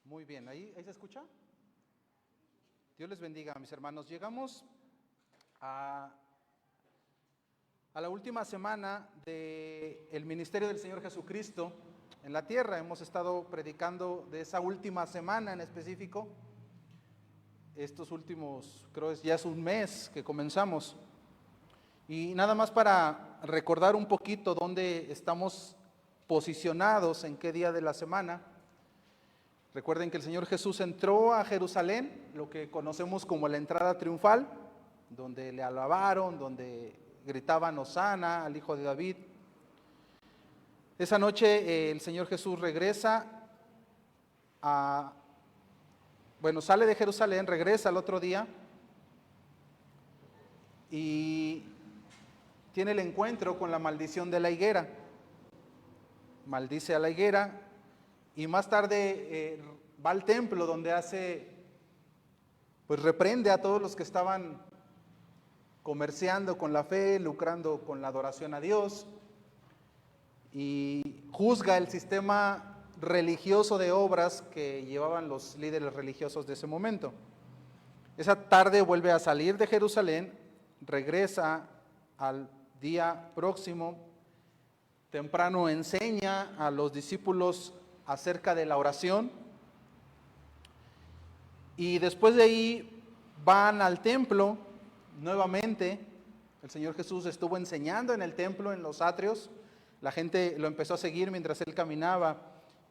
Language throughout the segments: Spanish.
Muy bien, ¿ahí se escucha? Dios les bendiga, mis hermanos. Llegamos a la última semana del ministerio del Señor Jesucristo en la tierra. Hemos estado predicando de esa última semana en específico. Estos últimos, creo que ya es un mes que comenzamos. Y nada más para recordar un poquito dónde estamos posicionados, en qué día de la semana. Recuerden que el Señor Jesús entró a Jerusalén, lo que conocemos como la entrada triunfal, donde le alabaron, donde gritaban Hosana al Hijo de David. Esa noche el Señor Jesús regresa sale de Jerusalén, regresa al otro día y tiene el encuentro con la maldición de la higuera. Maldice a la higuera y más tarde va al templo donde reprende a todos los que estaban comerciando con la fe, lucrando con la adoración a Dios, y juzga el sistema religioso de obras que llevaban los líderes religiosos de ese momento. Esa tarde vuelve a salir de Jerusalén, regresa al día próximo, temprano enseña a los discípulos acerca de la oración, y después de ahí van al templo nuevamente. El Señor Jesús estuvo enseñando en el templo, en los atrios. La gente lo empezó a seguir mientras Él caminaba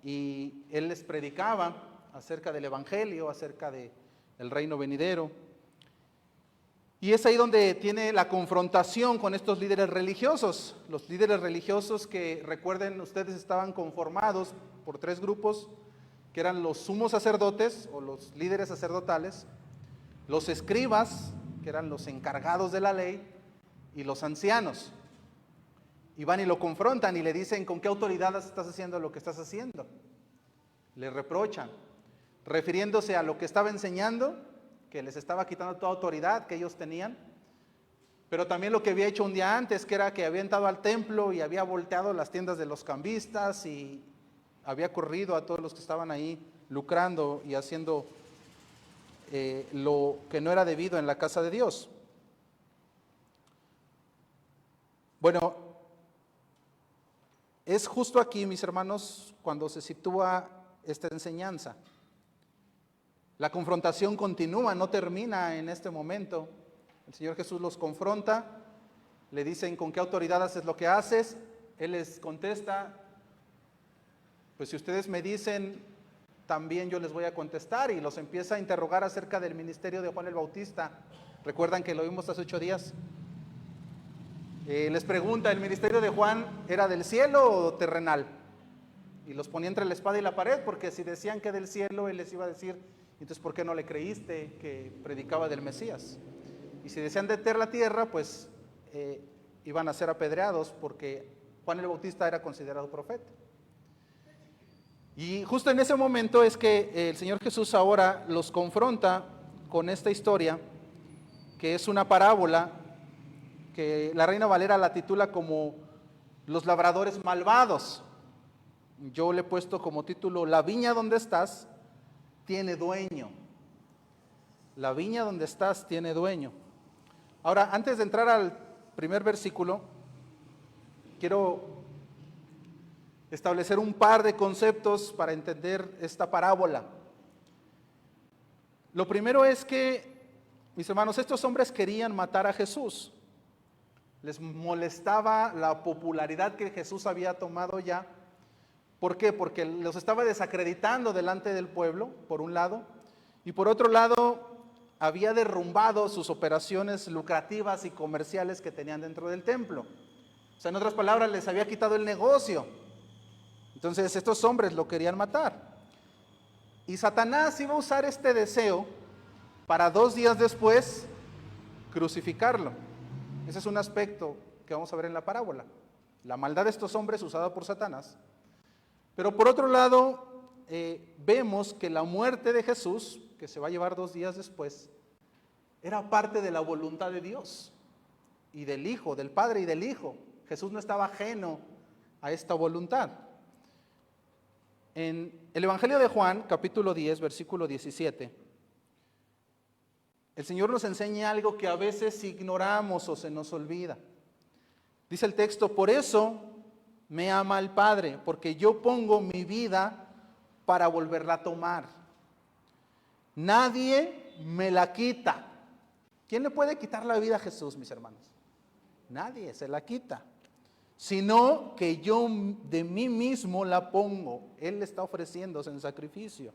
y Él les predicaba acerca del Evangelio, acerca del reino venidero. Y es ahí donde tiene la confrontación con estos líderes religiosos. Los líderes religiosos que, recuerden ustedes, estaban conformados por tres grupos, que eran los sumos sacerdotes o los líderes sacerdotales, los escribas, que eran los encargados de la ley, y los ancianos. Y van y lo confrontan y le dicen: ¿con qué autoridad estás haciendo lo que estás haciendo? Le reprochan, refiriéndose a lo que estaba enseñando, que les estaba quitando toda autoridad que ellos tenían, pero también lo que había hecho un día antes, que era que había entrado al templo y había volteado las tiendas de los cambistas y había corrido a todos los que estaban ahí lucrando y haciendo lo que no era debido en la casa de Dios. Bueno, es justo aquí, mis hermanos, cuando se sitúa esta enseñanza. La confrontación continúa, no termina en este momento. El Señor Jesús los confronta, le dicen: ¿con qué autoridad haces lo que haces? Él les contesta: pues si ustedes me dicen, también yo les voy a contestar, y los empieza a interrogar acerca del ministerio de Juan el Bautista. ¿Recuerdan que lo vimos hace 8 días? Les pregunta: ¿el ministerio de Juan era del cielo o terrenal? Y los ponía entre la espada y la pared, porque si decían que del cielo, él les iba a decir: entonces ¿por qué no le creíste que predicaba del Mesías? Y si decían de la tierra, pues iban a ser apedreados, porque Juan el Bautista era considerado profeta. Y justo en ese momento es que el Señor Jesús ahora los confronta con esta historia, que es una parábola que la Reina Valera la titula como los labradores malvados. Yo le he puesto como título: la viña donde estás tiene dueño. La viña donde estás tiene dueño. Ahora, antes de entrar al primer versículo, quiero establecer un par de conceptos para entender esta parábola. Lo primero es que, mis hermanos, estos hombres querían matar a Jesús. Les molestaba la popularidad que Jesús había tomado ya. ¿Por qué? Porque los estaba desacreditando delante del pueblo, por un lado, y por otro lado había derrumbado sus operaciones lucrativas y comerciales que tenían dentro del templo. O sea, en otras palabras, les había quitado el negocio. Entonces estos hombres lo querían matar. Y Satanás iba a usar este deseo para 2 días después crucificarlo. Ese es un aspecto que vamos a ver en la parábola. La maldad de estos hombres usada por Satanás. Pero por otro lado, vemos que la muerte de Jesús, que se va a llevar 2 días después, era parte de la voluntad de Dios y del Hijo, del Padre y del Hijo. Jesús no estaba ajeno a esta voluntad. En el Evangelio de Juan, capítulo 10, versículo 17, el Señor nos enseña algo que a veces ignoramos o se nos olvida. Dice el texto: por eso me ama el Padre, porque yo pongo mi vida para volverla a tomar. Nadie me la quita. ¿Quién le puede quitar la vida a Jesús, mis hermanos? Nadie se la quita, sino que yo de mí mismo la pongo. Él está ofreciéndose en sacrificio.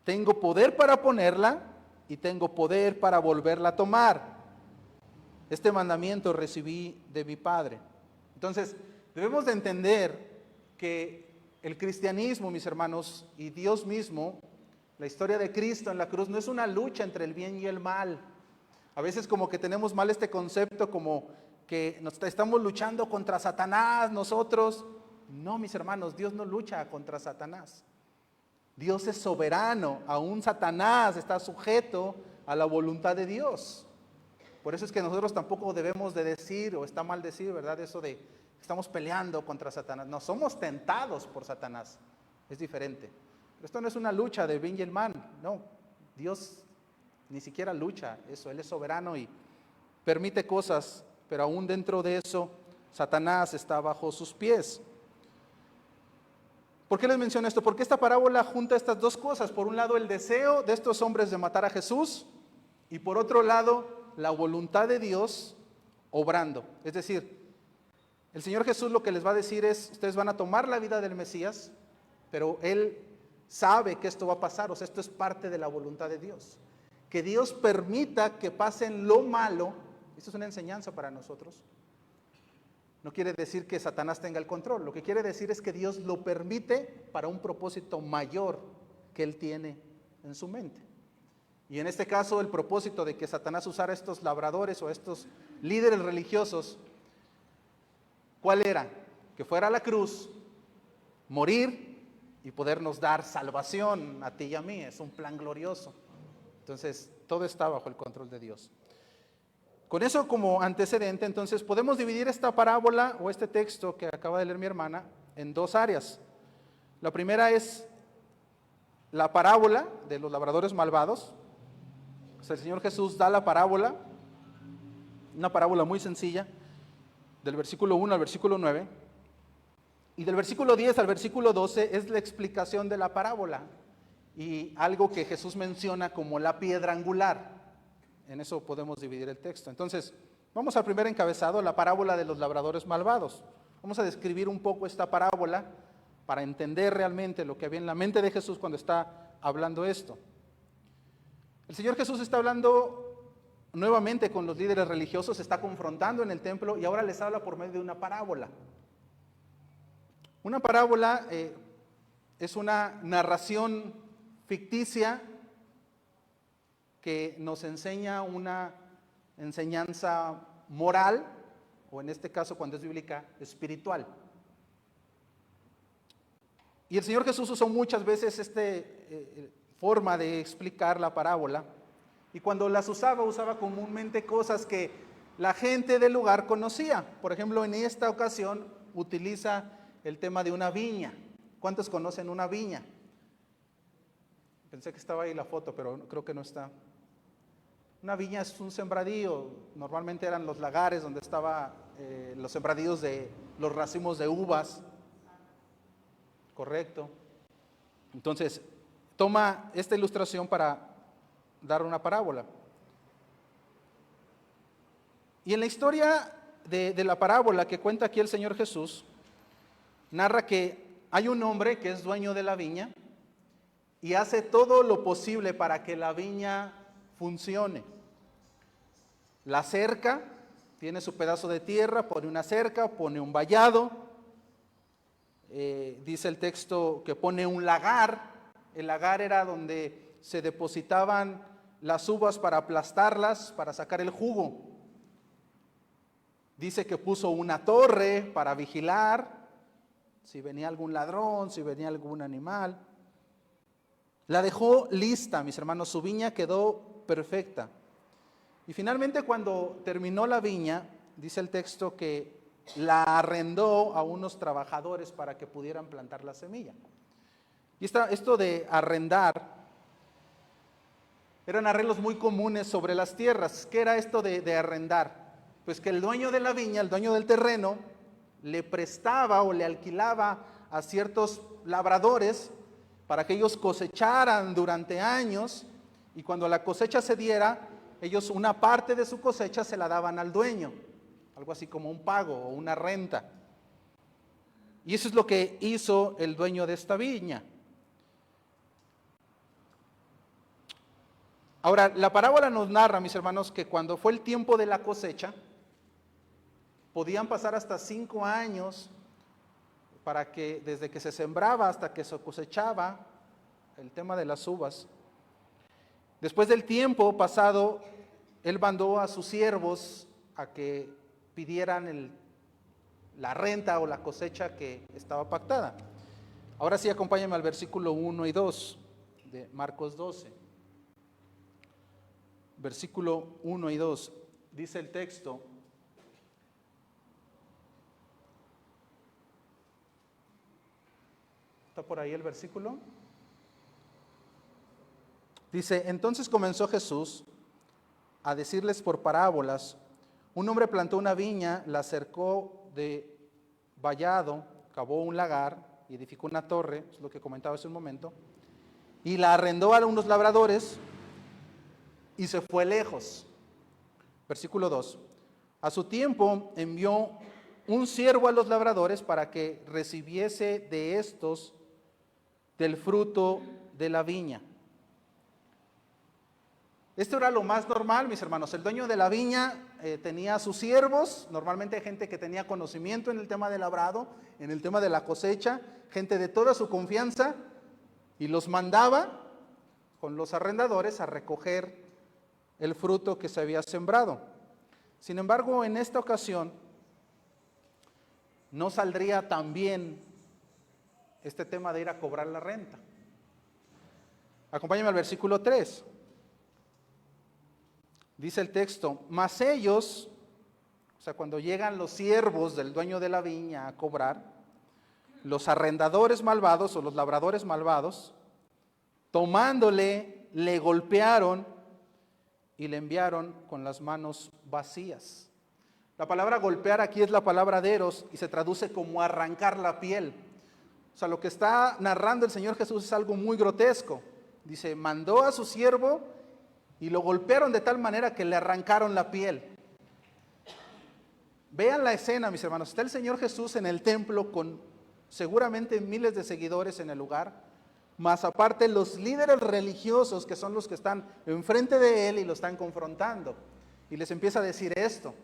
Tengo poder para ponerla y tengo poder para volverla a tomar. Este mandamiento recibí de mi Padre. Entonces, debemos de entender que el cristianismo, mis hermanos, y Dios mismo, la historia de Cristo en la cruz, no es una lucha entre el bien y el mal. A veces como que tenemos mal este concepto, como que estamos luchando contra Satanás nosotros. No, mis hermanos, Dios no lucha contra Satanás. Dios es soberano, aún Satanás está sujeto a la voluntad de Dios. Por eso es que nosotros tampoco debemos de decir, o está mal decir, ¿verdad? Eso de estamos peleando contra Satanás. No, somos tentados por Satanás, es diferente. Pero esto no es una lucha de bien y el mal, no. Dios ni siquiera lucha eso, Él es soberano y permite cosas, pero aún dentro de eso, Satanás está bajo sus pies. ¿Por qué les menciono esto? Porque esta parábola junta estas dos cosas. Por un lado, el deseo de estos hombres de matar a Jesús, y por otro lado, la voluntad de Dios obrando. Es decir, el Señor Jesús lo que les va a decir es: ustedes van a tomar la vida del Mesías, pero Él sabe que esto va a pasar. O sea, esto es parte de la voluntad de Dios. Que Dios permita que pasen lo malo. Esto es una enseñanza para nosotros. No quiere decir que Satanás tenga el control. Lo que quiere decir es que Dios lo permite para un propósito mayor que Él tiene en su mente. Y en este caso, el propósito de que Satanás usara a estos labradores o a estos líderes religiosos, ¿cuál era? Que fuera a la cruz, morir y podernos dar salvación a ti y a mí. Es un plan glorioso. Entonces, todo está bajo el control de Dios. Con eso como antecedente, entonces podemos dividir esta parábola o este texto que acaba de leer mi hermana en dos áreas. La primera es la parábola de los labradores malvados. O sea, el Señor Jesús da la parábola, una parábola muy sencilla, del versículo 1 al versículo 9. Y del versículo 10 al versículo 12 es la explicación de la parábola y algo que Jesús menciona como la piedra angular. En eso podemos dividir el texto. Entonces, vamos al primer encabezado, la parábola de los labradores malvados. Vamos a describir un poco esta parábola para entender realmente lo que había en la mente de Jesús cuando está hablando esto. El Señor Jesús está hablando nuevamente con los líderes religiosos, se está confrontando en el templo y ahora les habla por medio de una parábola. Una parábola es una narración ficticia que nos enseña una enseñanza moral, o en este caso, cuando es bíblica, espiritual. Y el Señor Jesús usó muchas veces esta forma de explicar la parábola, y cuando las usaba comúnmente cosas que la gente del lugar conocía. Por ejemplo, en esta ocasión utiliza el tema de una viña. ¿Cuántos conocen una viña? Pensé que estaba ahí la foto, pero creo que no está. Una viña es un sembradío, normalmente eran los lagares donde estaban los sembradíos de los racimos de uvas. Correcto. Entonces, toma esta ilustración para dar una parábola. Y en la historia de la parábola que cuenta aquí el Señor Jesús, narra que hay un hombre que es dueño de la viña y hace todo lo posible para que la viña funcione. La cerca, tiene su pedazo de tierra, pone una cerca, pone un vallado, dice el texto que pone un lagar. El lagar era donde se depositaban las uvas para aplastarlas, para sacar el jugo. Dice que puso una torre para vigilar, si venía algún ladrón, si venía algún animal. La dejó lista, mis hermanos, su viña quedó perfecta. Y finalmente, cuando terminó la viña, dice el texto que la arrendó a unos trabajadores para que pudieran plantar la semilla. Y esto de arrendar, eran arreglos muy comunes sobre las tierras. ¿Qué era esto de arrendar? Pues que el dueño de la viña, el dueño del terreno, le prestaba o le alquilaba a ciertos labradores para que ellos cosecharan durante años, y cuando la cosecha se diera, ellos una parte de su cosecha se la daban al dueño, algo así como un pago o una renta. Y eso es lo que hizo el dueño de esta viña. Ahora, la parábola nos narra, mis hermanos, que cuando fue el tiempo de la cosecha, podían pasar hasta 5 años para que, desde que se sembraba hasta que se cosechaba, el tema de las uvas. Después del tiempo pasado, él mandó a sus siervos a que pidieran la renta o la cosecha que estaba pactada. Ahora sí, acompáñame al versículo 1 y 2 de Marcos 12. Versículo 1 y 2, dice el texto: ¿está por ahí el versículo? Dice: entonces comenzó Jesús a decirles por parábolas: un hombre plantó una viña, la cercó de vallado, cavó un lagar y edificó una torre, es lo que comentaba hace un momento, y la arrendó a unos labradores y se fue lejos. Versículo 2. A su tiempo envió un siervo a los labradores para que recibiese de estos del fruto de la viña. Esto era lo más normal, mis hermanos. El dueño de la viña tenía a sus siervos, normalmente gente que tenía conocimiento en el tema de labrado, en el tema de la cosecha, gente de toda su confianza, y los mandaba con los arrendadores a recoger el fruto que se había sembrado. Sin embargo, en esta ocasión no saldría tan bien este tema de ir a cobrar la renta. Acompáñame al versículo 3. Dice el texto: mas ellos, o sea, cuando llegan los siervos del dueño de la viña a cobrar, los arrendadores malvados o los labradores malvados, tomándole, le golpearon y le enviaron con las manos vacías. La palabra golpear aquí es la palabra deros y se traduce como arrancar la piel. O sea, lo que está narrando el Señor Jesús es algo muy grotesco. Dice: mandó a su siervo y lo golpearon de tal manera que le arrancaron la piel. Vean la escena, mis hermanos. Está el Señor Jesús en el templo con seguramente miles de seguidores en el lugar, más aparte los líderes religiosos que son los que están enfrente de él y lo están confrontando. Y les empieza a decir esto: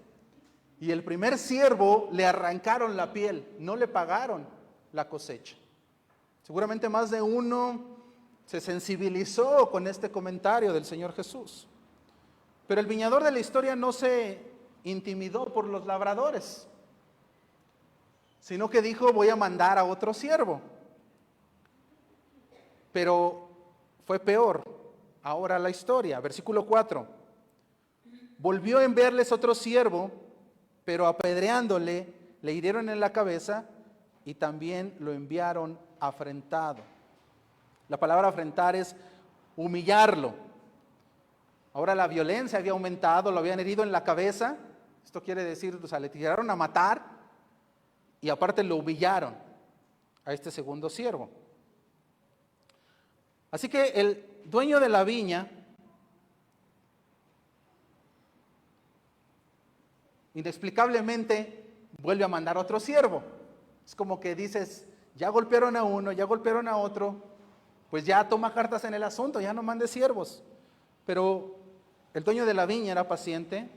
y el primer siervo le arrancaron la piel, no le pagaron la cosecha. Seguramente más de uno se sensibilizó con este comentario del Señor Jesús. Pero el viñador de la historia no se intimidó por los labradores, sino que dijo: voy a mandar a otro siervo. Pero fue peor ahora la historia. Versículo 4. Volvió a enviarles otro siervo, pero apedreándole, le hirieron en la cabeza y también lo enviaron afrentado. La palabra afrentar es humillarlo. Ahora la violencia había aumentado, lo habían herido en la cabeza. Esto quiere decir, o sea, le tiraron a matar y aparte lo humillaron a este segundo siervo. Así que el dueño de la viña, inexplicablemente, vuelve a mandar otro siervo. Es como que dices: ya golpearon a uno, ya golpearon a otro, pues ya toma cartas en el asunto, ya no mande siervos. Pero el dueño de la viña era paciente,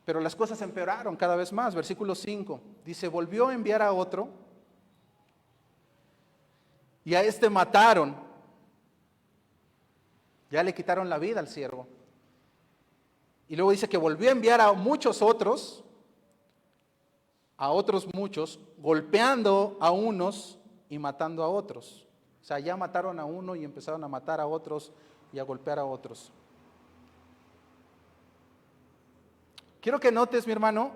pero las cosas empeoraron cada vez más. Versículo 5, dice: volvió a enviar a otro, y a este mataron. Ya le quitaron la vida al siervo. Y luego dice que volvió a enviar a muchos otros, a otros muchos, golpeando a unos y matando a otros. O sea, ya mataron a uno y empezaron a matar a otros y a golpear a otros. Quiero que notes, mi hermano,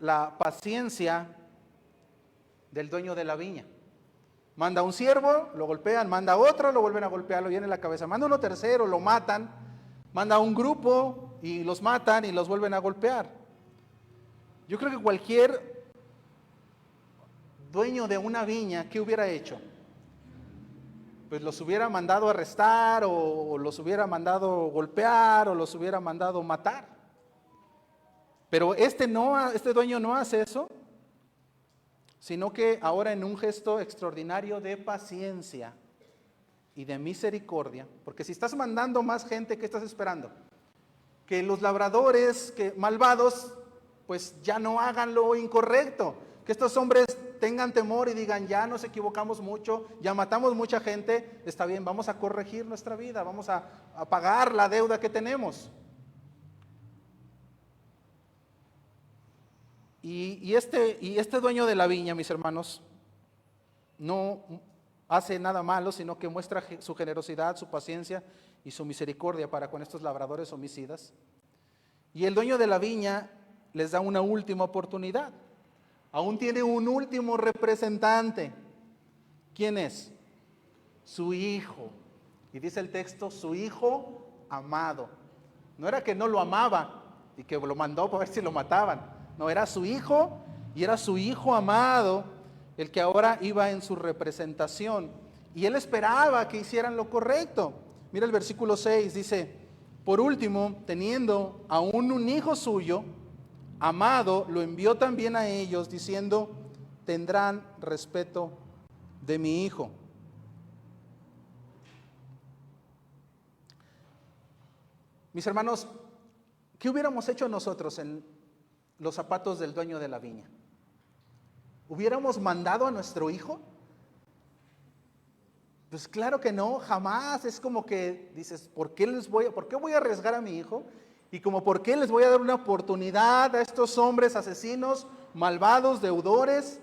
la paciencia del dueño de la viña. Manda un siervo, lo golpean, manda otro, lo vuelven a golpear, lo viene en la cabeza, manda uno tercero, lo matan, manda un grupo y los matan y los vuelven a golpear. Yo creo que cualquier dueño de una viña, ¿qué hubiera hecho? Pues los hubiera mandado arrestar, o los hubiera mandado golpear, o los hubiera mandado matar. Pero este dueño no hace eso, sino que ahora en un gesto extraordinario de paciencia y de misericordia, porque si estás mandando más gente, ¿qué estás esperando? Que los labradores malvados pues ya no hagan lo incorrecto, que estos hombres tengan temor y digan, ya nos equivocamos mucho, ya matamos mucha gente, está bien, vamos a corregir nuestra vida, vamos a pagar la deuda que tenemos. Y este dueño de la viña, mis hermanos, no hace nada malo, sino que muestra su generosidad, su paciencia y su misericordia para con estos labradores homicidas. Y el dueño de la viña les da una última oportunidad. Aún tiene un último representante. ¿Quién es? Su hijo. Y dice el texto, su hijo amado. No era que no lo amaba y que lo mandó para ver si lo mataban. No, era su hijo, y era su hijo amado el que ahora iba en su representación. Y él esperaba que hicieran lo correcto. Mira el versículo 6, dice, por último, teniendo aún un hijo suyo, amado, lo envió también a ellos, diciendo, tendrán respeto de mi hijo. Mis hermanos, ¿qué hubiéramos hecho nosotros en los zapatos del dueño de la viña? ¿Hubiéramos mandado a nuestro hijo? Pues claro que no, jamás. Es como que dices, ¿por qué voy a arriesgar a mi hijo? Y como ¿por qué les voy a dar una oportunidad a estos hombres asesinos, malvados, deudores,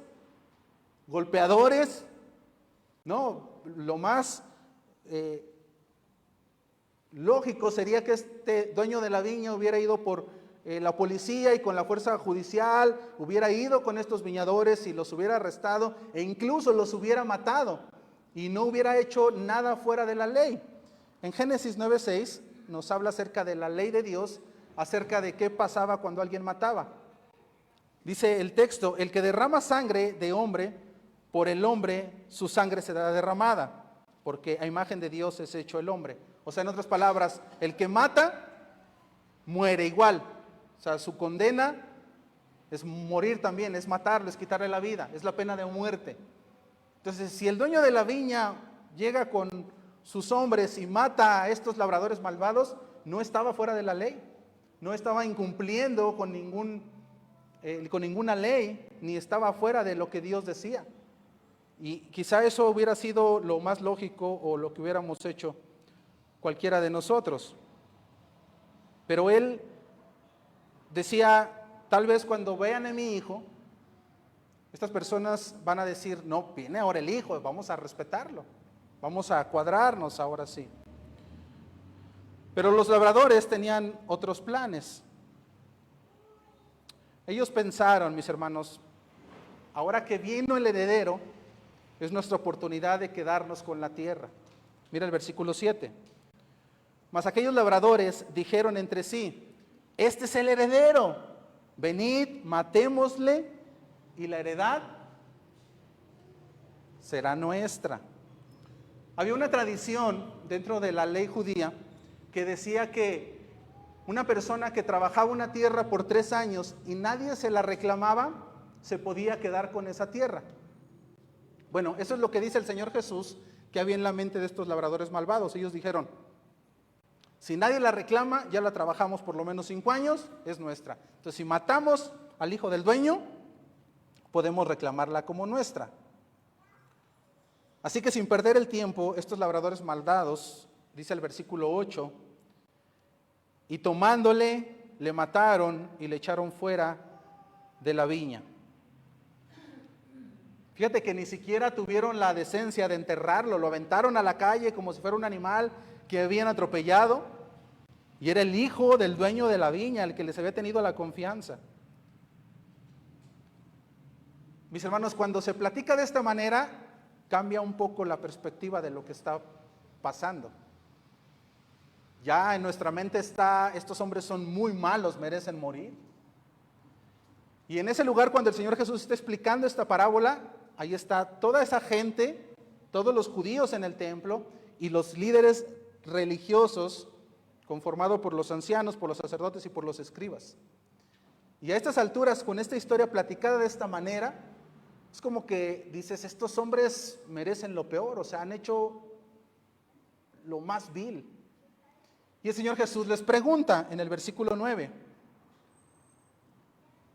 golpeadores? No, lo más lógico sería que este dueño de la viña hubiera ido por la policía y con la fuerza judicial, hubiera ido con estos viñadores y los hubiera arrestado e incluso los hubiera matado y no hubiera hecho nada fuera de la ley. En Génesis 9:6 nos habla acerca de la ley de Dios, acerca de qué pasaba cuando alguien mataba. Dice el texto, el que derrama sangre de hombre, por el hombre su sangre será derramada, porque a imagen de Dios es hecho el hombre. O sea, en otras palabras, el que mata, muere igual. O sea, su condena es morir también, es matarlo, es quitarle la vida, es la pena de muerte. Entonces, si el dueño de la viña llega con sus hombres y mata a estos labradores malvados, no estaba fuera de la ley, no estaba incumpliendo con ninguna ley, ni estaba fuera de lo que Dios decía. Y quizá eso hubiera sido lo más lógico o lo que hubiéramos hecho cualquiera de nosotros. Pero él decía, tal vez cuando vean a mi hijo, estas personas van a decir, no, viene ahora el hijo, vamos a respetarlo, vamos a cuadrarnos ahora sí. Pero los labradores tenían otros planes. Ellos pensaron, mis hermanos, ahora que vino el heredero, es nuestra oportunidad de quedarnos con la tierra. Mira el versículo 7. Mas aquellos labradores dijeron entre sí, este es el heredero, venid, matémosle y la heredad será nuestra. Había una tradición dentro de la ley judía que decía que una persona que trabajaba una tierra por 3 años y nadie se la reclamaba, se podía quedar con esa tierra. Bueno, eso es lo que dice el Señor Jesús que había en la mente de estos labradores malvados. Ellos dijeron, si nadie la reclama, ya la trabajamos por lo menos 5 años, es nuestra. Entonces, si matamos al hijo del dueño, podemos reclamarla como nuestra. Así que sin perder el tiempo, estos labradores malvados, dice el versículo 8, y tomándole, le mataron y le echaron fuera de la viña. Fíjate que ni siquiera tuvieron la decencia de enterrarlo, lo aventaron a la calle como si fuera un animal que habían atropellado, y era el hijo del dueño de la viña, el que les había tenido la confianza. Mis hermanos, cuando se platica de esta manera, cambia un poco la perspectiva de lo que está pasando. Ya en nuestra mente está, estos hombres son muy malos, merecen morir. Y en ese lugar, cuando el Señor Jesús está explicando esta parábola, ahí está toda esa gente, todos los judíos en el templo y los líderes religiosos, conformados por los ancianos, por los sacerdotes y por los escribas. Y a estas alturas, con esta historia platicada de esta manera, es como que dices, estos hombres merecen lo peor, o sea, han hecho lo más vil. Y el Señor Jesús les pregunta en el versículo 9,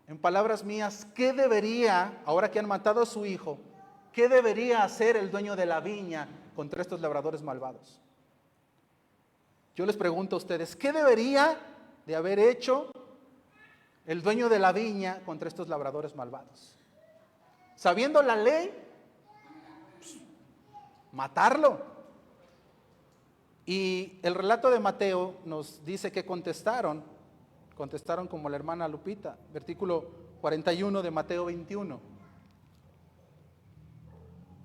en palabras mías, ¿qué debería, ahora que han matado a su hijo, qué debería hacer el dueño de la viña contra estos labradores malvados? Yo les pregunto a ustedes, ¿qué debería de haber hecho el dueño de la viña contra estos labradores malvados? Sabiendo la ley, pues, matarlo. Y el relato de Mateo nos dice que contestaron como la hermana Lupita, versículo 41 de Mateo 21.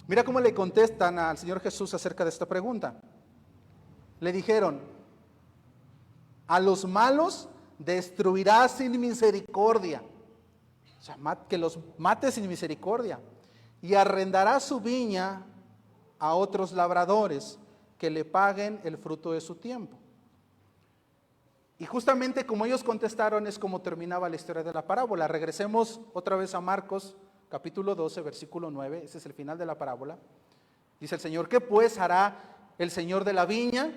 Mira cómo le contestan al Señor Jesús acerca de esta pregunta. Le dijeron, a los malos destruirá sin misericordia. O sea, que los mate sin misericordia. Y arrendará su viña a otros labradores que le paguen el fruto de su tiempo. Y justamente como ellos contestaron es como terminaba la historia de la parábola. Regresemos otra vez a Marcos capítulo 12, versículo 9. Ese es el final de la parábola. Dice el Señor, ¿qué pues hará el Señor de la viña?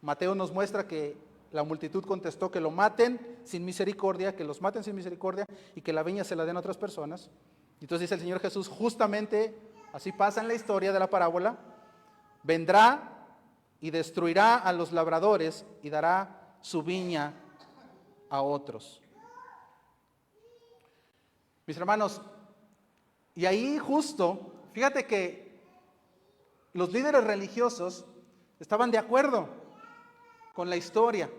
Mateo nos muestra que la multitud contestó que lo maten sin misericordia, que los maten sin misericordia y que la viña se la den a otras personas. Entonces dice el Señor Jesús, justamente así pasa en la historia de la parábola, vendrá y destruirá a los labradores y dará su viña a otros. Mis hermanos, y ahí justo, fíjate que los líderes religiosos estaban de acuerdo con la historia,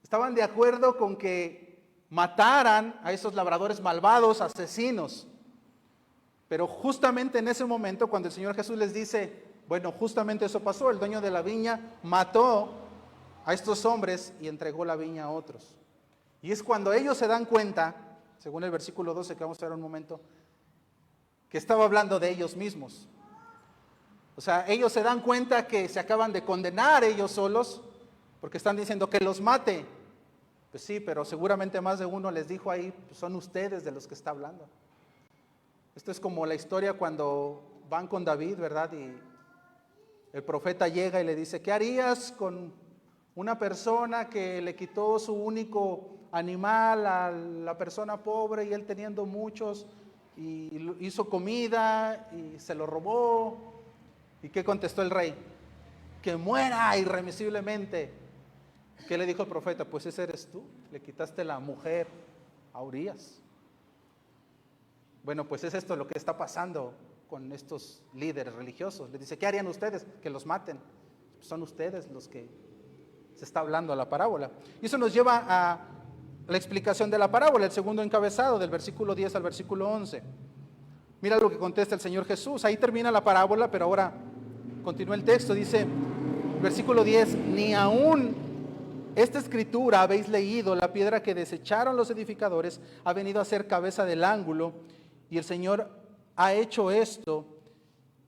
estaban de acuerdo con que mataran a esos labradores malvados, asesinos. Pero justamente en ese momento, cuando el Señor Jesús les dice, bueno, justamente eso pasó, el dueño de la viña mató a estos hombres y entregó la viña a otros. Y es cuando ellos se dan cuenta, según el versículo 12 que vamos a ver un momento, que estaba hablando de ellos mismos. O sea, ellos se dan cuenta que se acaban de condenar ellos solos, porque están diciendo que los mate. Pues sí, pero seguramente más de uno les dijo ahí, pues son ustedes de los que está hablando. Esto es como la historia cuando van con David, ¿verdad? Y el profeta llega y le dice, ¿qué harías con una persona que le quitó su único animal a la persona pobre y él teniendo muchos y hizo comida y se lo robó? ¿Y qué contestó el rey? Que muera irremisiblemente. ¿Qué le dijo el profeta? Pues ese eres tú, le quitaste la mujer a Urías. Bueno, pues es esto lo que está pasando con estos líderes religiosos. Les dice, ¿qué harían ustedes? Que los maten. Son ustedes los que se está hablando a la parábola. Y eso nos lleva a la explicación de la parábola, el segundo encabezado, del versículo 10 al versículo 11. Mira lo que contesta el Señor Jesús. Ahí termina la parábola, pero ahora continúa el texto. Dice, versículo 10, ni aún esta escritura habéis leído, la piedra que desecharon los edificadores ha venido a ser cabeza del ángulo, y el Señor ha hecho esto,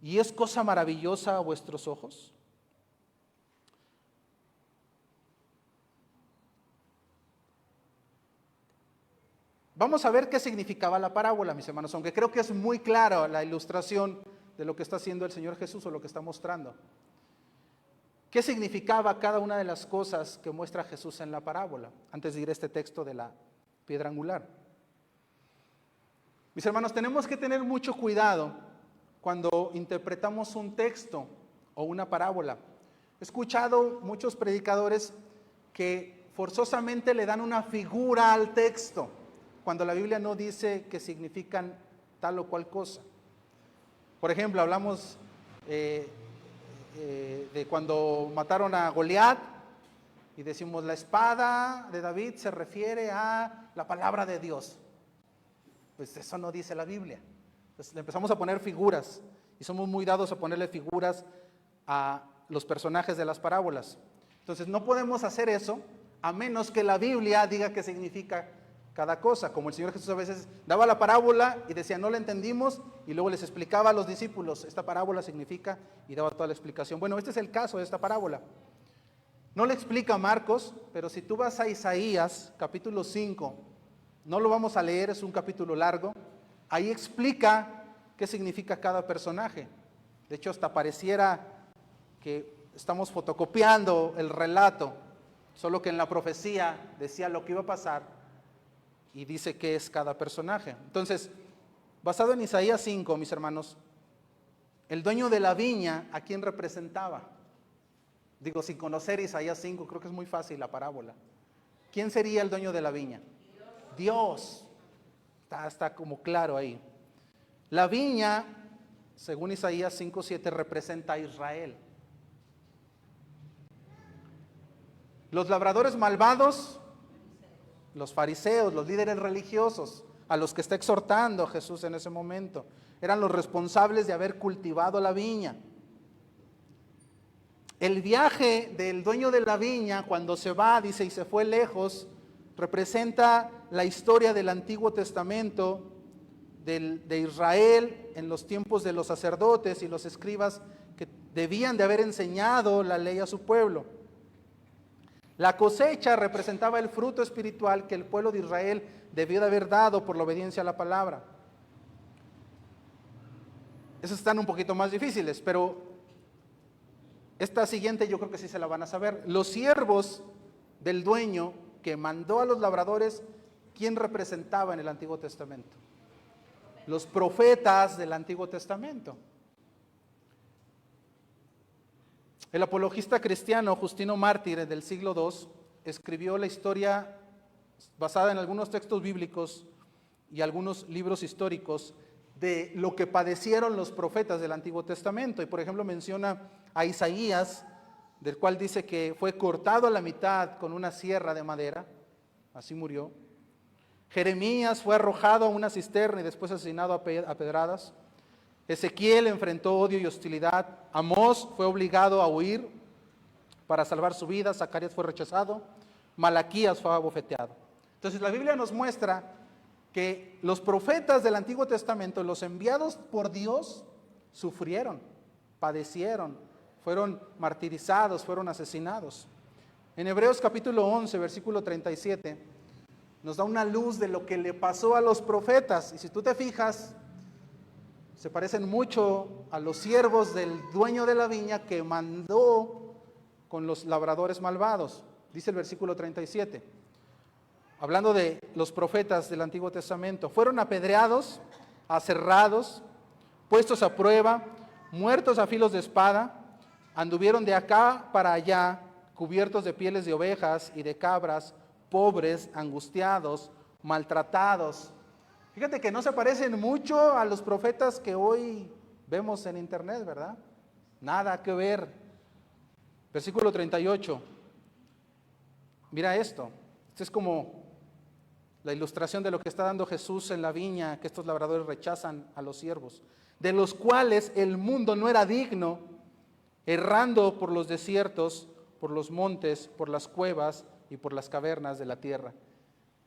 y es cosa maravillosa a vuestros ojos. Vamos a ver qué significaba la parábola, mis hermanos, aunque creo que es muy clara la ilustración de lo que está haciendo el Señor Jesús o lo que está mostrando. ¿Qué significaba cada una de las cosas que muestra Jesús en la parábola? Antes de ir a este texto de la piedra angular. Mis hermanos, tenemos que tener mucho cuidado cuando interpretamos un texto o una parábola. He escuchado muchos predicadores que forzosamente le dan una figura al texto, cuando la Biblia no dice que significan tal o cual cosa. Por ejemplo, hablamos de cuando mataron a Goliat y decimos la espada de David se refiere a la palabra de Dios. Pues eso no dice la Biblia. Entonces le empezamos a poner figuras y somos muy dados a ponerle figuras a los personajes de las parábolas. Entonces no podemos hacer eso a menos que la Biblia diga qué significa cada cosa, como el Señor Jesús a veces daba la parábola y decía no la entendimos, y luego les explicaba a los discípulos, esta parábola significa, y daba toda la explicación. Bueno, este es el caso de esta parábola. No le explica Marcos, pero si tú vas a Isaías capítulo 5, no lo vamos a leer, es un capítulo largo, ahí explica qué significa cada personaje. De hecho, hasta pareciera que estamos fotocopiando el relato, solo que en la profecía decía lo que iba a pasar y dice qué es cada personaje. Entonces, basado en Isaías 5, mis hermanos, el dueño de la viña, ¿a quién representaba? Digo, sin conocer Isaías 5, creo que es muy fácil la parábola. ¿Quién sería el dueño de la viña? Dios. Está como claro ahí. La viña, según Isaías 5:7, representa a Israel. Los labradores malvados, los fariseos, los líderes religiosos, a los que está exhortando Jesús en ese momento, eran los responsables de haber cultivado la viña. El viaje del dueño de la viña, cuando se va, dice, y se fue lejos, representa la historia del Antiguo Testamento de Israel en los tiempos de los sacerdotes y los escribas que debían de haber enseñado la ley a su pueblo. La cosecha representaba el fruto espiritual que el pueblo de Israel debió de haber dado por la obediencia a la palabra. Esas están un poquito más difíciles, pero esta siguiente yo creo que sí se la van a saber. Los siervos del dueño que mandó a los labradores, ¿quién representaba en el Antiguo Testamento? Los profetas del Antiguo Testamento. El apologista cristiano Justino Mártir del siglo II escribió la historia basada en algunos textos bíblicos y algunos libros históricos de lo que padecieron los profetas del Antiguo Testamento. Y por ejemplo menciona a Isaías, del cual dice que fue cortado a la mitad con una sierra de madera, así murió. Jeremías fue arrojado a una cisterna y después asesinado a pedradas. Ezequiel enfrentó odio y hostilidad. Amós fue obligado a huir para salvar su vida. Zacarías fue rechazado. Malaquías fue abofeteado. Entonces la Biblia nos muestra que los profetas del Antiguo Testamento, los enviados por Dios, sufrieron, padecieron, fueron martirizados, fueron asesinados. En Hebreos capítulo 11, versículo 37, nos da una luz de lo que le pasó a los profetas. Y si tú te fijas, se parecen mucho a los siervos del dueño de la viña que mandó con los labradores malvados. Dice el versículo 37, hablando de los profetas del Antiguo Testamento: fueron apedreados, aserrados, puestos a prueba, muertos a filos de espada, anduvieron de acá para allá, cubiertos de pieles de ovejas y de cabras, pobres, angustiados, maltratados. Fíjate que no se parecen mucho a los profetas que hoy vemos en internet, ¿verdad? Nada que ver. Versículo 38. Mira esto. Esto es como la ilustración de lo que está dando Jesús en la viña, que estos labradores rechazan a los siervos, de los cuales el mundo no era digno, errando por los desiertos, por los montes, por las cuevas y por las cavernas de la tierra.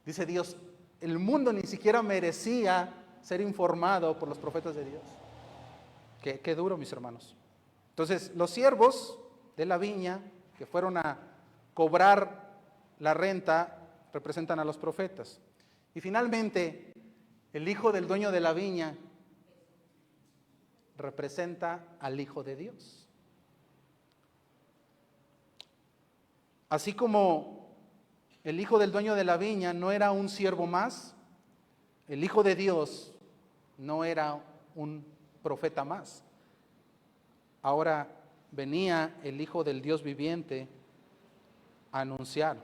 Dice Dios, el mundo ni siquiera merecía ser informado por los profetas de Dios. Qué duro, mis hermanos. Entonces, los siervos de la viña que fueron a cobrar la renta representan a los profetas. Y finalmente, el hijo del dueño de la viña representa al Hijo de Dios. Así como el hijo del dueño de la viña no era un siervo más, el Hijo de Dios no era un profeta más. Ahora venía el Hijo del Dios viviente a anunciar.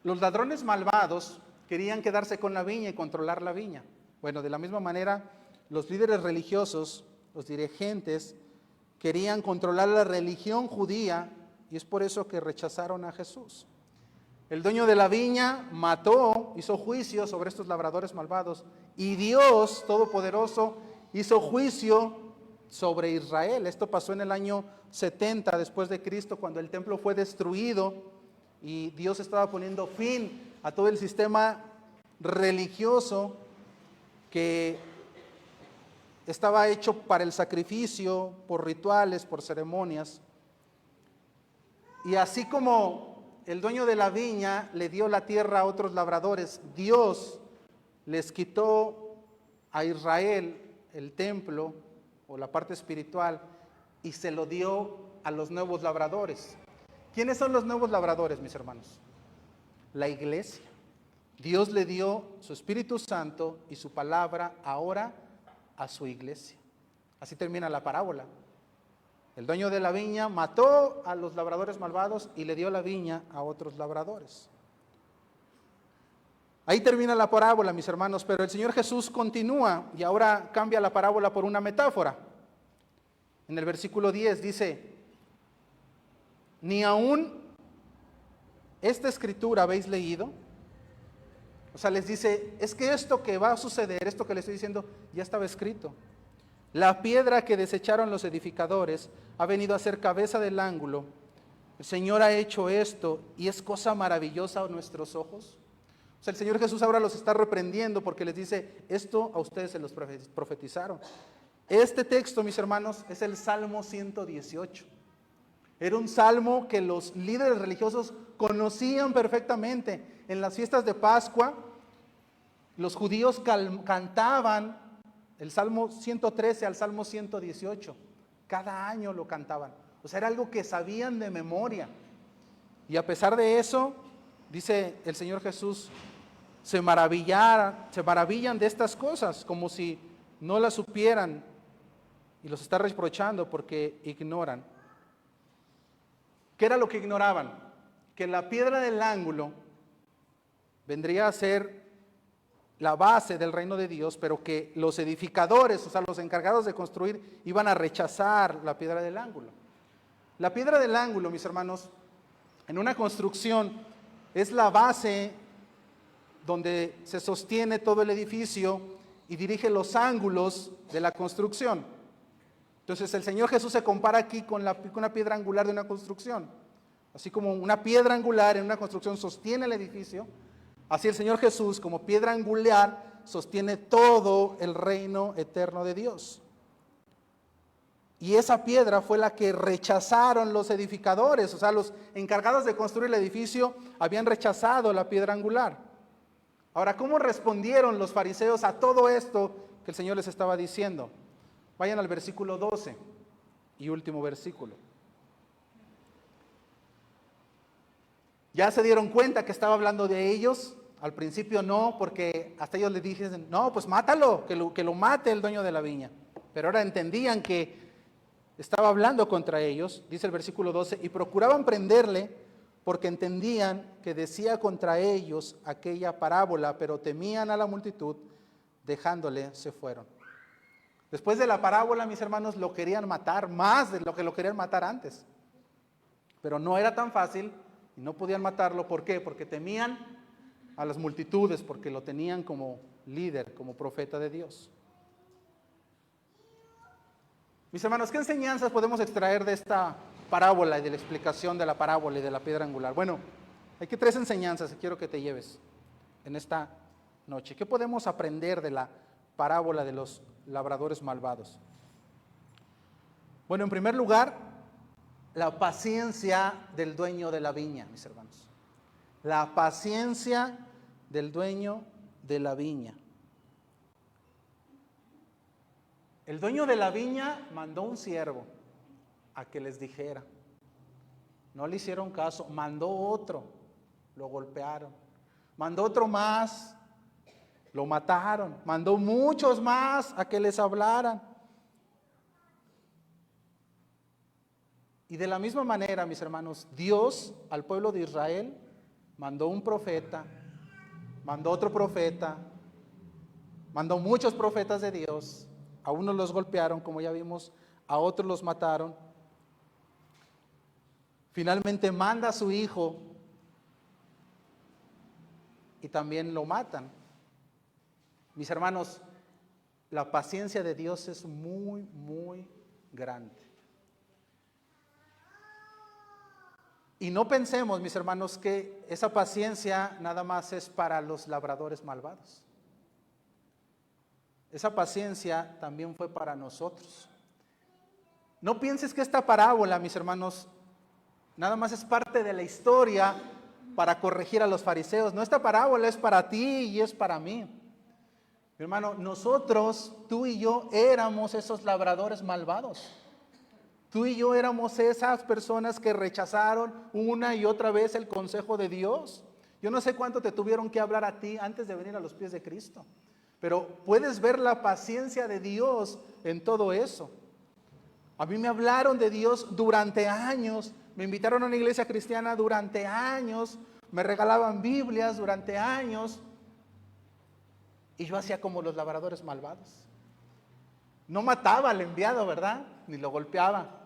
Los ladrones malvados querían quedarse con la viña y controlar la viña. Bueno, de la misma manera, los líderes religiosos, los dirigentes, querían controlar la religión judía y es por eso que rechazaron a Jesús. El dueño de la viña mató, hizo juicio sobre estos labradores malvados. Y Dios Todopoderoso hizo juicio sobre Israel. Esto pasó en el año 70 después de Cristo, cuando el templo fue destruido y Dios estaba poniendo fin a todo el sistema religioso que estaba hecho para el sacrificio, por rituales, por ceremonias. Y así como el dueño de la viña le dio la tierra a otros labradores, Dios les quitó a Israel el templo o la parte espiritual y se lo dio a los nuevos labradores. ¿Quiénes son los nuevos labradores, mis hermanos? La iglesia. Dios le dio su Espíritu Santo y su palabra ahora a su iglesia. Así termina la parábola. El dueño de la viña mató a los labradores malvados y le dio la viña a otros labradores. Ahí termina la parábola, mis hermanos, pero el Señor Jesús continúa y ahora cambia la parábola por una metáfora. En el versículo 10 dice: ¿ni aún esta escritura habéis leído? O sea, les dice, es que esto que va a suceder, esto que les estoy diciendo, ya estaba escrito. La piedra que desecharon los edificadores ha venido a ser cabeza del ángulo. El Señor ha hecho esto y es cosa maravillosa a nuestros ojos. O sea, el Señor Jesús ahora los está reprendiendo porque les dice, esto a ustedes se los profetizaron. Este texto, mis hermanos, es el Salmo 118. Era un salmo que los líderes religiosos conocían perfectamente. En las fiestas de Pascua, los judíos cantaban el Salmo 113 al Salmo 118. Cada año lo cantaban. O sea, era algo que sabían de memoria. Y a pesar de eso, dice el Señor Jesús, se maravillan de estas cosas, como si no las supieran, y los está reprochando porque ignoran. ¿Qué era lo que ignoraban? Que la piedra del ángulo vendría a ser la base del reino de Dios, pero que los edificadores, o sea, los encargados de construir, iban a rechazar la piedra del ángulo. La piedra del ángulo, mis hermanos, en una construcción es la base donde se sostiene todo el edificio y dirige los ángulos de la construcción. Entonces el Señor Jesús se compara aquí con una piedra angular de una construcción. Así como una piedra angular en una construcción sostiene el edificio, así el Señor Jesús como piedra angular sostiene todo el reino eterno de Dios. Y esa piedra fue la que rechazaron los edificadores, o sea, los encargados de construir el edificio habían rechazado la piedra angular. Ahora, ¿cómo respondieron los fariseos a todo esto que el Señor les estaba diciendo? Vayan al versículo 12 y último versículo. ¿Ya se dieron cuenta que estaba hablando de ellos? Al principio no, porque hasta ellos le dijeron, no, pues mátalo, que lo mate el dueño de la viña. Pero ahora entendían que estaba hablando contra ellos, dice el versículo 12, y procuraban prenderle porque entendían que decía contra ellos aquella parábola, pero temían a la multitud, dejándole se fueron. Después de la parábola, mis hermanos, lo querían matar más de lo que lo querían matar antes. Pero no era tan fácil y no podían matarlo. ¿Por qué? Porque temían a las multitudes, porque lo tenían como líder, como profeta de Dios. Mis hermanos, ¿qué enseñanzas podemos extraer de esta parábola y de la explicación de la parábola y de la piedra angular? Bueno, hay que 3 enseñanzas que quiero que te lleves en esta noche. ¿Qué podemos aprender de la parábola de los labradores malvados? Bueno, en primer lugar, la paciencia del dueño de la viña, mis hermanos. La paciencia del dueño de la viña. El dueño de la viña mandó un siervo a que les dijera. No le hicieron caso, mandó otro, lo golpearon. Mandó otro más, lo mataron. Mandó muchos más a que les hablaran. Y de la misma manera, mis hermanos, Dios al pueblo de Israel mandó un profeta, mandó otro profeta, mandó muchos profetas de Dios. A unos los golpearon, como ya vimos, a otros los mataron. Finalmente manda a su hijo y también lo matan. Mis hermanos, la paciencia de Dios es muy, muy grande. Y no pensemos, mis hermanos, que esa paciencia nada más es para los labradores malvados. Esa paciencia también fue para nosotros. No pienses que esta parábola, mis hermanos, nada más es parte de la historia para corregir a los fariseos. No, esta parábola es para ti y es para mí. Mi hermano, nosotros, tú y yo, éramos esos labradores malvados. Tú y yo éramos esas personas que rechazaron una y otra vez el consejo de Dios. Yo no sé cuánto te tuvieron que hablar a ti antes de venir a los pies de Cristo, pero puedes ver la paciencia de Dios en todo eso. A mí me hablaron de Dios durante años, me invitaron a una iglesia cristiana durante años, me regalaban Biblias durante años, y yo hacía como los labradores malvados. No mataba al enviado, ¿verdad? Ni lo golpeaba,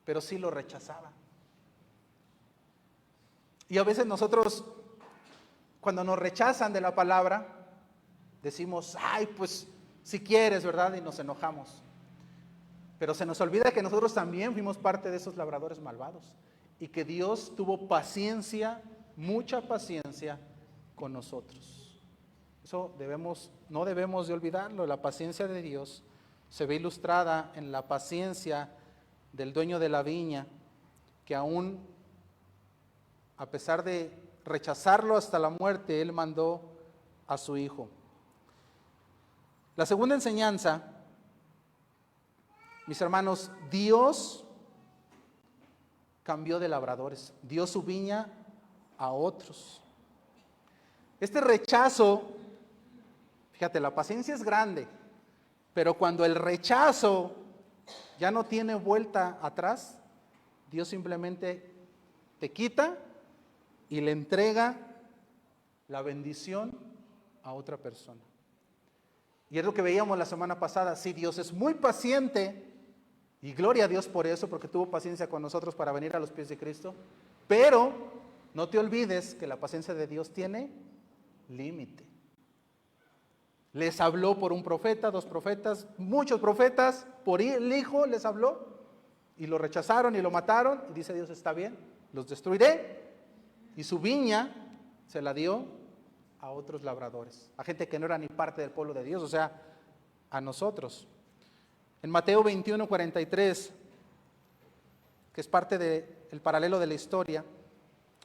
pero sí lo rechazaba. Y a veces nosotros, cuando nos rechazan de la palabra, decimos, ay, pues si quieres, ¿verdad? Y nos enojamos. Pero se nos olvida que nosotros también fuimos parte de esos labradores malvados y que Dios tuvo paciencia, mucha paciencia con nosotros. Eso no debemos de olvidarlo. La paciencia de Dios se ve ilustrada en la paciencia del dueño de la viña, que aún a pesar de rechazarlo hasta la muerte, él mandó a su hijo. La segunda enseñanza, mis hermanos, Dios cambió de labradores, dio su viña a otros. Este rechazo, fíjate, la paciencia es grande, pero cuando el rechazo ya no tiene vuelta atrás, Dios simplemente te quita y le entrega la bendición a otra persona. Y es lo que veíamos la semana pasada. Sí, Dios es muy paciente, y gloria a Dios por eso, porque tuvo paciencia con nosotros para venir a los pies de Cristo, pero no te olvides que la paciencia de Dios tiene límite. Les habló por un profeta, 2 profetas, muchos profetas, por el Hijo les habló, y lo rechazaron y lo mataron, y dice Dios, está bien, los destruiré, y su viña se la dio a otros labradores, a gente que no era ni parte del pueblo de Dios, o sea, a nosotros. En Mateo 21:43, que es parte del paralelo de la historia,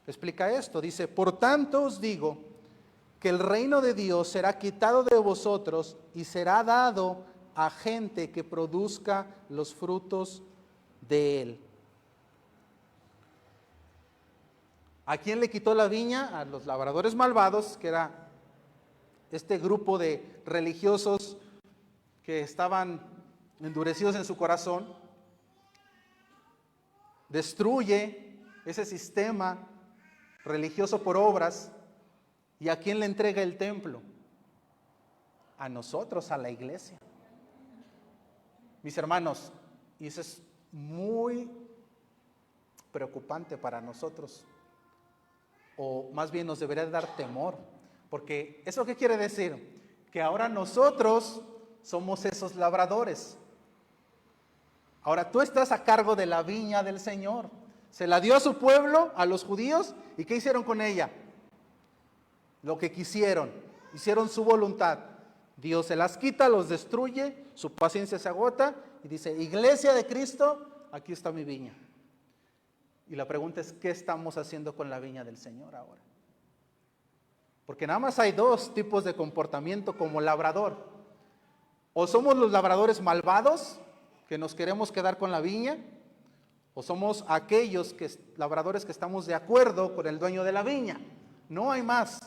explica esto, dice, por tanto os digo, que el reino de Dios será quitado de vosotros y será dado a gente que produzca los frutos de él. ¿A quién le quitó la viña? A los labradores malvados, que era este grupo de religiosos que estaban endurecidos en su corazón. Destruye ese sistema religioso por obras. ¿Y a quién le entrega el templo? A nosotros, a la iglesia. Mis hermanos, y eso es muy preocupante para nosotros, o más bien nos debería dar temor, porque ¿eso qué quiere decir? Que ahora nosotros somos esos labradores. Ahora tú estás a cargo de la viña del Señor. Se la dio a su pueblo, a los judíos, ¿y qué hicieron con ella? Lo que quisieron, hicieron su voluntad. Dios se las quita, los destruye, su paciencia se agota y dice, iglesia de Cristo, aquí está mi viña. Y la pregunta es, ¿qué estamos haciendo con la viña del Señor ahora? Porque nada más hay 2 tipos de comportamiento como labrador. O somos los labradores malvados, que nos queremos quedar con la viña, o somos aquellos labradores que estamos de acuerdo con el dueño de la viña. No hay más.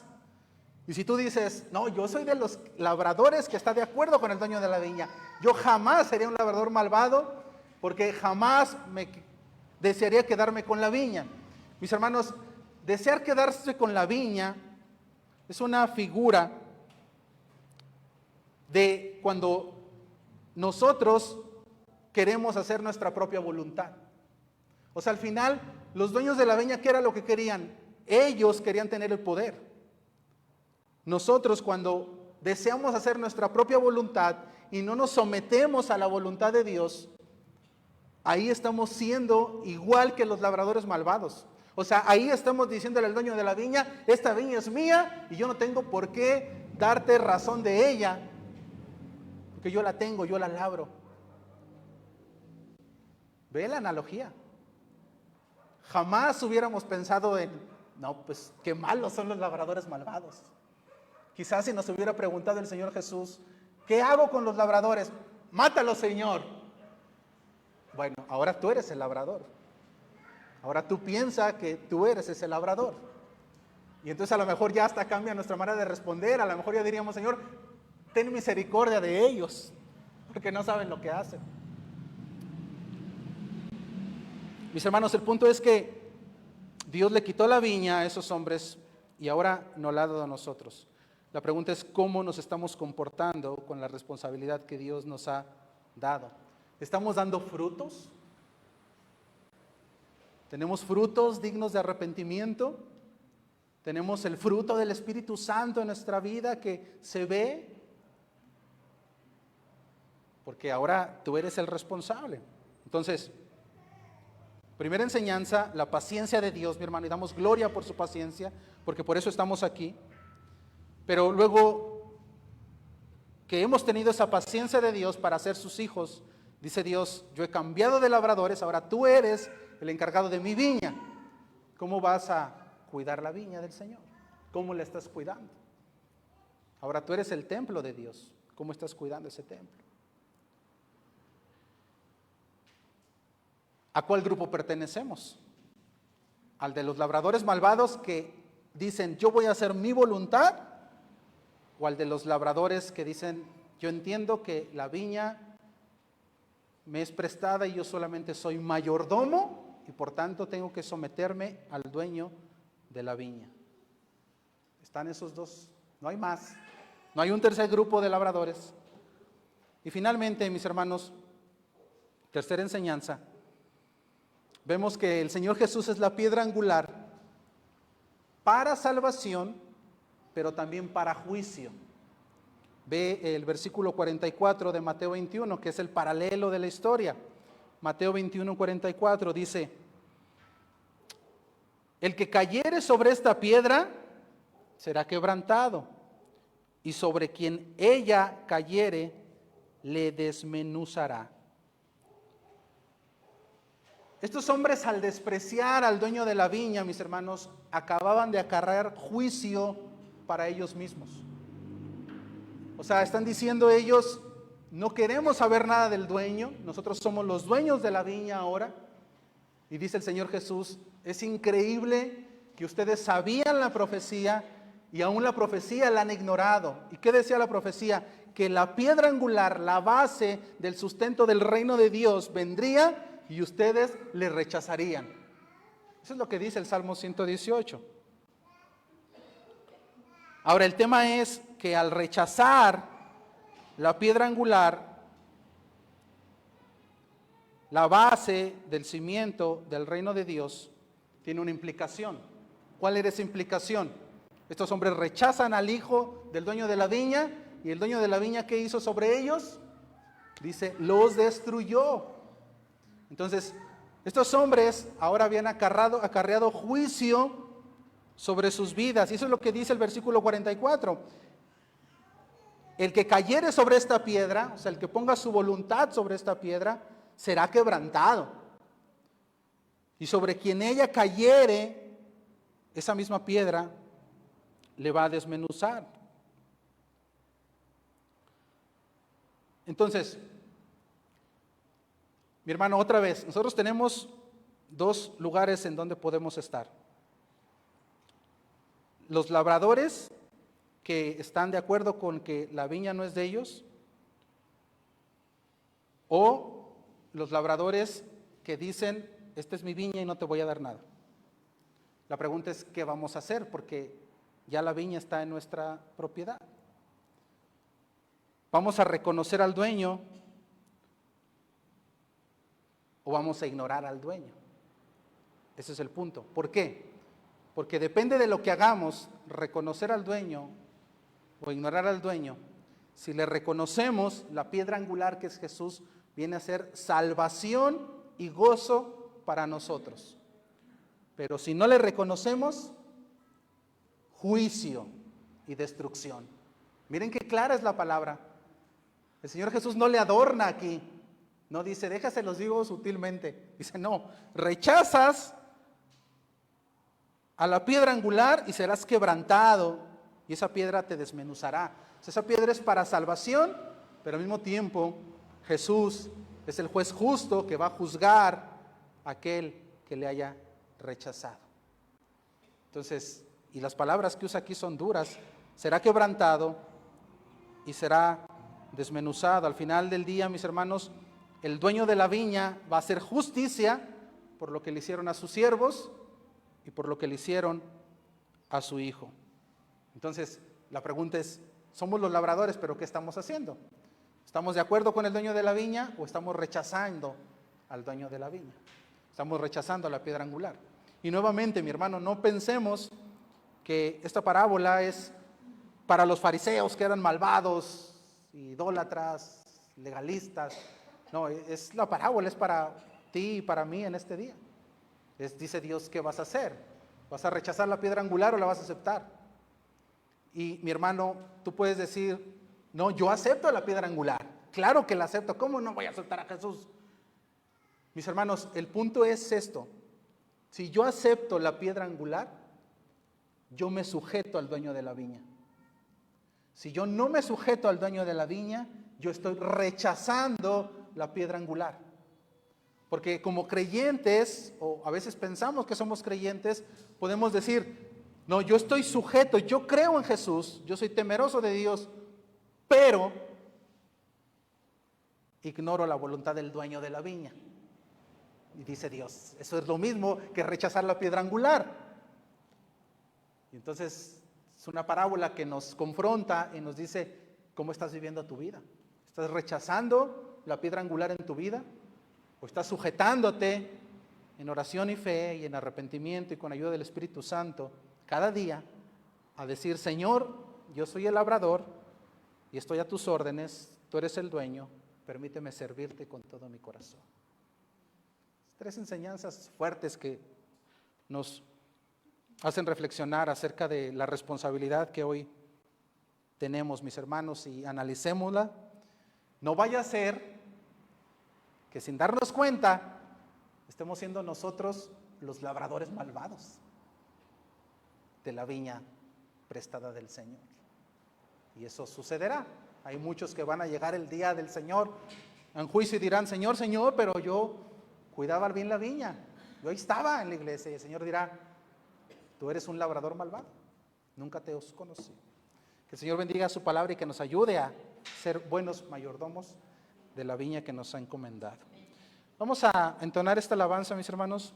Y si tú dices, no, yo soy de los labradores que está de acuerdo con el dueño de la viña, yo jamás sería un labrador malvado, porque jamás me desearía quedarme con la viña. Mis hermanos, desear quedarse con la viña es una figura de cuando nosotros queremos hacer nuestra propia voluntad. O sea, al final, los dueños de la viña, ¿qué era lo que querían? Ellos querían tener el poder. Nosotros cuando deseamos hacer nuestra propia voluntad y no nos sometemos a la voluntad de Dios, ahí estamos siendo igual que los labradores malvados. O sea, ahí estamos diciéndole al dueño de la viña, esta viña es mía y yo no tengo por qué darte razón de ella, porque yo la tengo, yo la labro. ¿Ve la analogía? Jamás hubiéramos pensado en, no, pues qué malos son los labradores malvados. Quizás si nos hubiera preguntado el Señor Jesús, ¿qué hago con los labradores? Mátalos, Señor. Bueno, ahora tú eres el labrador. Ahora tú piensas que tú eres ese labrador. Y entonces a lo mejor ya hasta cambia nuestra manera de responder. A lo mejor ya diríamos, Señor, ten misericordia de ellos, porque no saben lo que hacen. Mis hermanos, el punto es que Dios le quitó la viña a esos hombres y ahora nos la ha dado a nosotros. La pregunta es cómo nos estamos comportando con la responsabilidad que Dios nos ha dado. ¿Estamos dando frutos? ¿Tenemos frutos dignos de arrepentimiento? ¿Tenemos el fruto del Espíritu Santo en nuestra vida que se ve? Porque ahora tú eres el responsable. Entonces, primera enseñanza, la paciencia de Dios, mi hermano, y damos gloria por su paciencia, porque por eso estamos aquí. Pero luego que hemos tenido esa paciencia de Dios para ser sus hijos, dice Dios, yo he cambiado de labradores, ahora tú eres el encargado de mi viña. ¿Cómo vas a cuidar la viña del Señor? ¿Cómo la estás cuidando? Ahora tú eres el templo de Dios. ¿Cómo estás cuidando ese templo? ¿A cuál grupo pertenecemos? ¿Al de los labradores malvados que dicen, yo voy a hacer mi voluntad? ¿O al de los labradores que dicen, yo entiendo que la viña me es prestada y yo solamente soy mayordomo y por tanto tengo que someterme al dueño de la viña? Están esos dos, no hay más. No hay un tercer grupo de labradores. Y finalmente, mis hermanos, tercera enseñanza, vemos que el Señor Jesús es la piedra angular para salvación, pero también para juicio. Ve el versículo 44 de Mateo 21, que es el paralelo de la historia. Mateo 21, 44 dice, el que cayere sobre esta piedra será quebrantado, y sobre quien ella cayere le desmenuzará. Estos hombres, al despreciar al dueño de la viña, mis hermanos, acababan de acarrear juicio para ellos mismos. O sea, están diciendo ellos, no queremos saber nada del dueño, nosotros somos los dueños de la viña ahora. Y dice el Señor Jesús, es increíble que ustedes sabían la profecía y aún la profecía la han ignorado. ¿Y qué decía la profecía? Que la piedra angular, la base del sustento del reino de Dios vendría y ustedes le rechazarían. Eso es lo que dice el Salmo 118. Ahora el tema es que al rechazar la piedra angular, la base del cimiento del reino de Dios, tiene una implicación. ¿Cuál era esa implicación? Estos hombres rechazan al hijo del dueño de la viña, y el dueño de la viña, ¿qué hizo sobre ellos? Dice, los destruyó. Entonces, estos hombres ahora habían acarreado juicio sobre sus vidas. Y eso es lo que dice el versículo 44. El que cayere sobre esta piedra, o sea, el que ponga su voluntad sobre esta piedra, será quebrantado. Y sobre quien ella cayere, esa misma piedra le va a desmenuzar. Entonces, mi hermano, otra vez, nosotros tenemos dos lugares en donde podemos estar. Los labradores que están de acuerdo con que la viña no es de ellos, o los labradores que dicen, esta es mi viña y no te voy a dar nada. La pregunta es, ¿qué vamos a hacer? Porque ya la viña está en nuestra propiedad. ¿Vamos a reconocer al dueño o vamos a ignorar al dueño? Ese es el punto. ¿Por qué? Porque depende de lo que hagamos, reconocer al dueño o ignorar al dueño, si le reconocemos, la piedra angular que es Jesús, viene a ser salvación y gozo para nosotros. Pero si no le reconocemos, juicio y destrucción. Miren qué clara es la palabra. El Señor Jesús no le adorna aquí. No dice, déjase los digo sutilmente. Dice, no, rechazas a la piedra angular y serás quebrantado, y esa piedra te desmenuzará. O sea, esa piedra es para salvación, pero al mismo tiempo Jesús es el juez justo que va a juzgar a aquel que le haya rechazado. Entonces, y las palabras que usa aquí son duras, será quebrantado y será desmenuzado. Al final del día, mis hermanos, el dueño de la viña va a hacer justicia por lo que le hicieron a sus siervos y por lo que le hicieron a su hijo. Entonces, la pregunta es, somos los labradores, pero ¿qué estamos haciendo? ¿Estamos de acuerdo con el dueño de la viña o estamos rechazando al dueño de la viña? Estamos rechazando a la piedra angular. Y nuevamente, mi hermano, no pensemos que esta parábola es para los fariseos que eran malvados, idólatras, legalistas. No, es la parábola, es para ti y para mí en este día. Dice Dios, ¿qué vas a hacer? ¿Vas a rechazar la piedra angular o la vas a aceptar? Y mi hermano, tú puedes decir, no, yo acepto la piedra angular. Claro que la acepto. ¿Cómo no voy a aceptar a Jesús? Mis hermanos, el punto es esto. Si yo acepto la piedra angular, yo me sujeto al dueño de la viña. Si yo no me sujeto al dueño de la viña, yo estoy rechazando la piedra angular. Porque como creyentes, o a veces pensamos que somos creyentes, podemos decir, no, yo estoy sujeto, yo creo en Jesús, yo soy temeroso de Dios, pero ignoro la voluntad del dueño de la viña. Y dice Dios, eso es lo mismo que rechazar la piedra angular. Y entonces es una parábola que nos confronta y nos dice, ¿cómo estás viviendo tu vida? ¿Estás rechazando la piedra angular en tu vida? ¿O estás sujetándote en oración y fe y en arrepentimiento y con ayuda del Espíritu Santo cada día a decir, Señor, yo soy el labrador y estoy a tus órdenes, tú eres el dueño, permíteme servirte con todo mi corazón? Tres enseñanzas fuertes que nos hacen reflexionar acerca de la responsabilidad que hoy tenemos, mis hermanos, y analicémosla. No vaya a ser que sin darnos cuenta estemos siendo nosotros los labradores malvados de la viña prestada del Señor. Y eso sucederá. Hay muchos que van a llegar el día del Señor en juicio y dirán, Señor, Señor, pero yo cuidaba bien la viña, yo ahí estaba en la iglesia. Y el Señor dirá, tú eres un labrador malvado, nunca te os conocí. Que el Señor bendiga su palabra y que nos ayude a ser buenos mayordomos de la viña que nos ha encomendado. Vamos a entonar esta alabanza, mis hermanos.